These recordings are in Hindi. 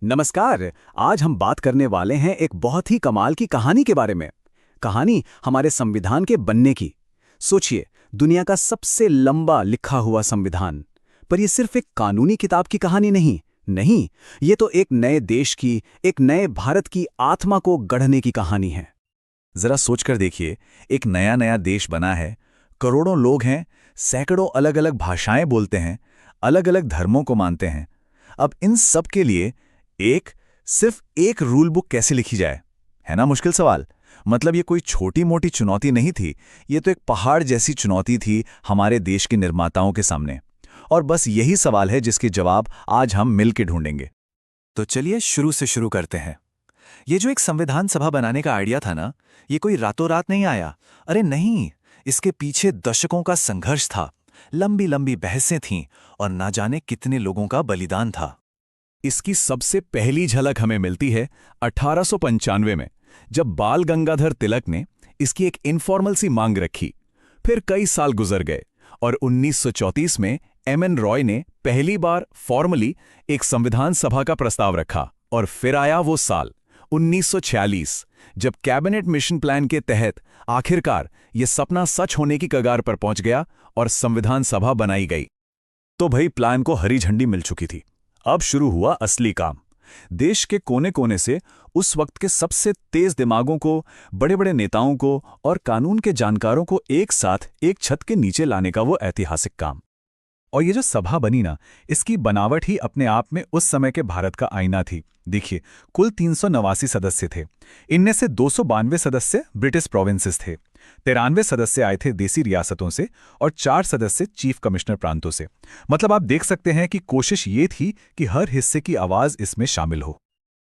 नमस्कार। आज हम बात करने वाले हैं एक बहुत ही कमाल की कहानी के बारे में। कहानी हमारे संविधान के बनने की। सोचिए, दुनिया का सबसे लंबा लिखा हुआ संविधान। पर यह सिर्फ एक कानूनी किताब की कहानी नहीं। नहीं, ये तो एक नए देश की, एक नए भारत की आत्मा को गढ़ने की कहानी है। जरा सोचकर देखिए, एक नया नया देश बना है, करोड़ों लोग हैं, सैकड़ों अलग अलग भाषाएं बोलते हैं, अलग अलग धर्मों को मानते हैं। अब इन सब के लिए सिर्फ एक रूल बुक कैसे लिखी जाए, है ना मुश्किल सवाल। मतलब ये कोई छोटी मोटी चुनौती नहीं थी, ये तो एक पहाड़ जैसी चुनौती थी हमारे देश के निर्माताओं के सामने। और बस यही सवाल है जिसके जवाब आज हम मिलकर ढूंढेंगे। तो चलिए शुरू से शुरू करते हैं। ये जो एक संविधान सभा बनाने का आइडिया था ना, ये कोई रातों रात नहीं आया। अरे नहीं, इसके पीछे दशकों का संघर्ष था, लंबी लंबी बहसें थीं और ना जाने कितने लोगों का बलिदान था। इसकी सबसे पहली झलक हमें मिलती है 1895 में, जब बाल गंगाधर तिलक ने इसकी एक इनफॉर्मल सी मांग रखी। फिर कई साल गुजर गए और 1934 में एम.एन. रॉय ने पहली बार फॉर्मली एक संविधान सभा का प्रस्ताव रखा। और फिर आया वो साल 1946, जब कैबिनेट मिशन प्लान के तहत आखिरकार ये सपना सच होने की कगार पर पहुंच गया और संविधान सभा बनाई गई। तो भाई, प्लान को हरी झंडी मिल चुकी थी। अब शुरू हुआ असली काम। देश के कोने कोने से उस वक्त के सबसे तेज दिमागों को, बड़े बड़े नेताओं को और कानून के जानकारों को एक साथ एक छत के नीचे लाने का वो ऐतिहासिक काम। और ये जो सभा बनी ना, इसकी बनावट ही अपने आप में उस समय के भारत का आईना थी। देखिए, कुल 389 सदस्य थे। इनमें से 292 सदस्य ब्रिटिश प्रोविंसेस थे, 93 सदस्य आए थे देसी रियासतों से और 4 सदस्य चीफ कमिश्नर प्रांतों से। मतलब आप देख सकते हैं कि कोशिश ये थी कि हर हिस्से की आवाज इसमें शामिल हो।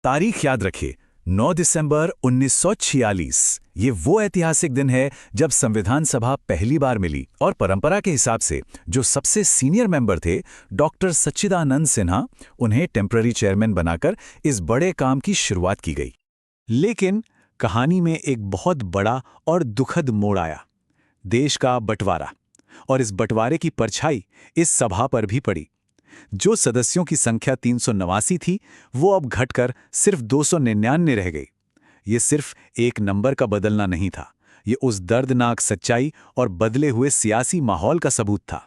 तारीख याद रखिए, 9 दिसंबर 1946। ये वो ऐतिहासिक दिन है जब संविधान सभा पहली बार मिली और परंपरा के हिसाब से जो सबसे सीनियर मेंबर थे, डॉक्टर सच्चिदानंद सिन्हा, उन्हें टेम्पररी चेयरमैन बनाकर इस बड़े काम की शुरुआत की गई। लेकिन कहानी में एक बहुत बड़ा और दुखद मोड़ आया, देश का बंटवारा। और इस बंटवारे की परछाई इस सभा पर भी पड़ी। जो सदस्यों की संख्या 389 थी, वो अब घटकर सिर्फ 299 रह गई। ये सिर्फ एक नंबर का बदलना नहीं था, ये उस दर्दनाक सच्चाई और बदले हुए सियासी माहौल का सबूत था।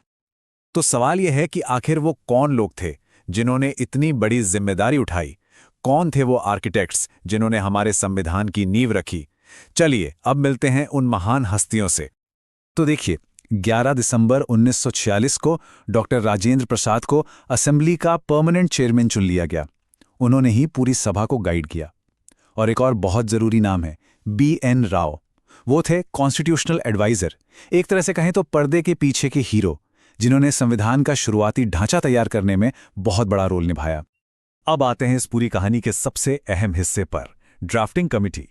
तो सवाल यह है कि आखिर वो कौन लोग थे जिन्होंने इतनी बड़ी जिम्मेदारी उठाई? कौन थे वो आर्किटेक्ट्स जिन्होंने हमारे संविधान की नींव रखी? चलिए अब मिलते हैं उन महान हस्तियों से। तो देखिए, 11 दिसंबर 1946 को डॉक्टर राजेंद्र प्रसाद को असेंबली का परमानेंट चेयरमैन चुन लिया गया। उन्होंने ही पूरी सभा को गाइड किया। और एक और बहुत जरूरी नाम है, बी.एन. राव। वो थे कॉन्स्टिट्यूशनल एडवाइजर, एक तरह से कहें तो पर्दे के पीछे के हीरो, जिन्होंने संविधान का शुरुआती ढांचा तैयार करने में बहुत बड़ा रोल निभाया। अब आते हैं इस पूरी कहानी के सबसे अहम हिस्से पर, ड्राफ्टिंग कमिटी।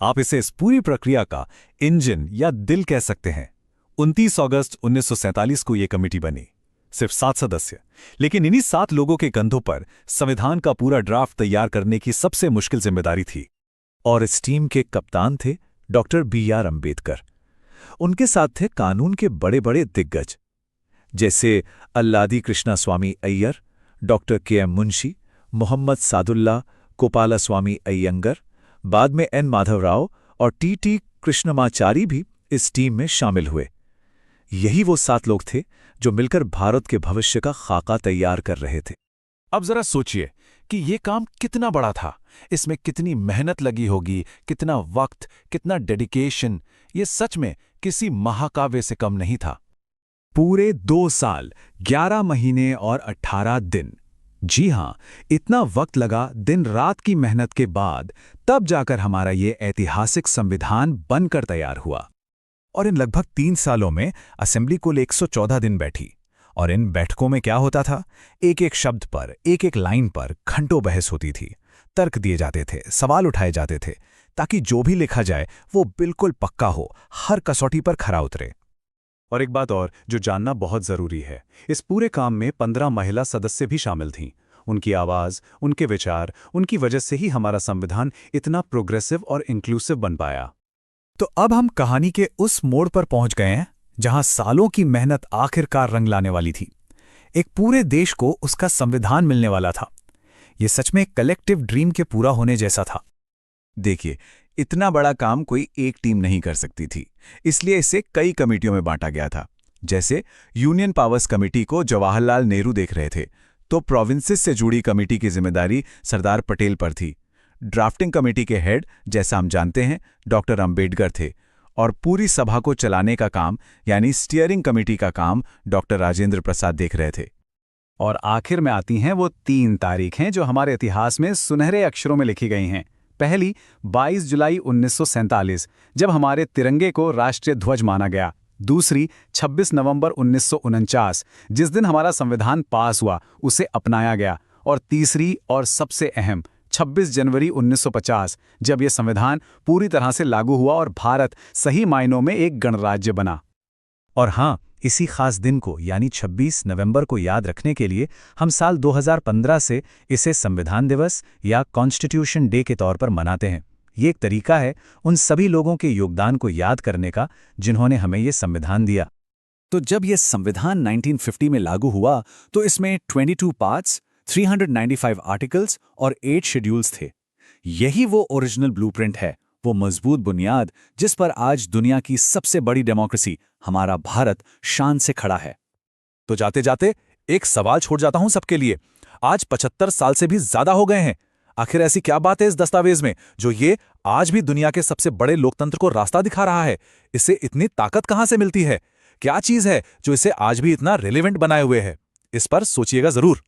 आप इसे इस पूरी प्रक्रिया का इंजन या दिल कह सकते हैं। 29 अगस्त 1947 को यह कमेटी बनी, सिर्फ 7 सदस्य। लेकिन इन्हीं 7 लोगों के कंधों पर संविधान का पूरा ड्राफ्ट तैयार करने की सबसे मुश्किल जिम्मेदारी थी। और इस टीम के कप्तान थे डॉक्टर बी.आर. अम्बेडकर। उनके साथ थे कानून के बड़े बड़े दिग्गज, जैसे अल्लादी कृष्णा स्वामी अय्यर, डॉक्टर के.एम. मुंशी, मोहम्मद सादुल्ला, गोपालास्वामी अय्यंगर, बाद में एन. माधव राव और टी.टी. कृष्णमाचारी भी इस टीम में शामिल हुए। यही वो 7 लोग थे जो मिलकर भारत के भविष्य का खाका तैयार कर रहे थे। अब जरा सोचिए कि ये काम कितना बड़ा था, इसमें कितनी मेहनत लगी होगी, कितना वक्त, कितना डेडिकेशन। ये सच में किसी महाकाव्य से कम नहीं था। पूरे 2 साल, 11 महीने और 18 दिन। जी हां, इतना वक्त लगा दिन रात की मेहनत के बाद, तब जाकर हमारा ये ऐतिहासिक संविधान बनकर तैयार हुआ। और इन लगभग 3 सालों में असेंबली कुल 114 दिन बैठी। और इन बैठकों में क्या होता था? एक एक शब्द पर, एक एक लाइन पर घंटों बहस होती थी, तर्क दिए जाते थे, सवाल उठाए जाते थे, ताकि जो भी लिखा जाए वो बिल्कुल पक्का हो, हर कसौटी पर खरा उतरे। और एक बात और जो जानना बहुत जरूरी है, इस पूरे काम में 15 महिला सदस्य भी शामिल थीं। उनकी आवाज, उनके विचार, उनकी वजह से ही हमारा संविधान इतना प्रोग्रेसिव और इंक्लूसिव बन पाया। तो अब हम कहानी के उस मोड़ पर पहुंच गए हैं जहां सालों की मेहनत आखिरकार रंग लाने वाली थी। एक पूरे देश को उसका संविधान मिलने वाला था। ये सच में एक कलेक्टिव ड्रीम के पूरा होने जैसा था। देखिए, इतना बड़ा काम कोई एक टीम नहीं कर सकती थी, इसलिए इसे कई कमेटियों में बांटा गया था। जैसे यूनियन पावर्स कमेटी को जवाहरलाल नेहरू देख रहे थे, तो प्रोविंसेस से जुड़ी कमेटी की जिम्मेदारी सरदार पटेल पर थी। ड्राफ्टिंग कमेटी के हेड, जैसा हम जानते हैं, डॉक्टर अंबेडकर थे, और पूरी सभा को चलाने का काम यानी स्टीयरिंग कमेटी का काम डॉक्टर राजेंद्र प्रसाद देख रहे थे। और आखिर में आती हैं वो 3 तारीखें जो हमारे इतिहास में सुनहरे अक्षरों में लिखी गई हैं। पहली 22 जुलाई 1947, जब हमारे तिरंगे को राष्ट्रीय ध्वज माना गया। दूसरी 26 नवंबर 1949, जिस दिन हमारा संविधान पास हुआ, उसे अपनाया गया। और तीसरी और सबसे अहम 26 जनवरी 1950, जब यह संविधान पूरी तरह से लागू हुआ और भारत सही मायनों में एक गणराज्य बना। और हाँ, इसी खास दिन को यानी 26 नवंबर को याद रखने के लिए हम साल 2015 से इसे संविधान दिवस या कॉन्स्टिट्यूशन डे के तौर पर मनाते हैं। ये एक तरीका है उन सभी लोगों के योगदान को याद करने का जिन्होंने हमें ये संविधान दिया। तो जब यह संविधान 1950 में लागू हुआ तो इसमें 22 पार्ट्स, 395 आर्टिकल्स और 8 शेड्यूल्स थे। यही वो ओरिजिनल ब्लूप्रिंट है, वो मजबूत बुनियाद जिस पर आज दुनिया की सबसे बड़ी डेमोक्रेसी हमारा भारत शान से खड़ा है। तो जाते जाते एक सवाल छोड़ जाता हूं सबके लिए। आज 75 साल से भी ज्यादा हो गए हैं। आखिर ऐसी क्या बात है इस दस्तावेज में जो ये आज भी दुनिया के सबसे बड़े लोकतंत्र को रास्ता दिखा रहा है? इसे इतनी ताकत कहां से मिलती है? क्या चीज है जो इसे आज भी इतना रिलेवेंट बनाए हुए है? इस पर सोचिएगा जरूर।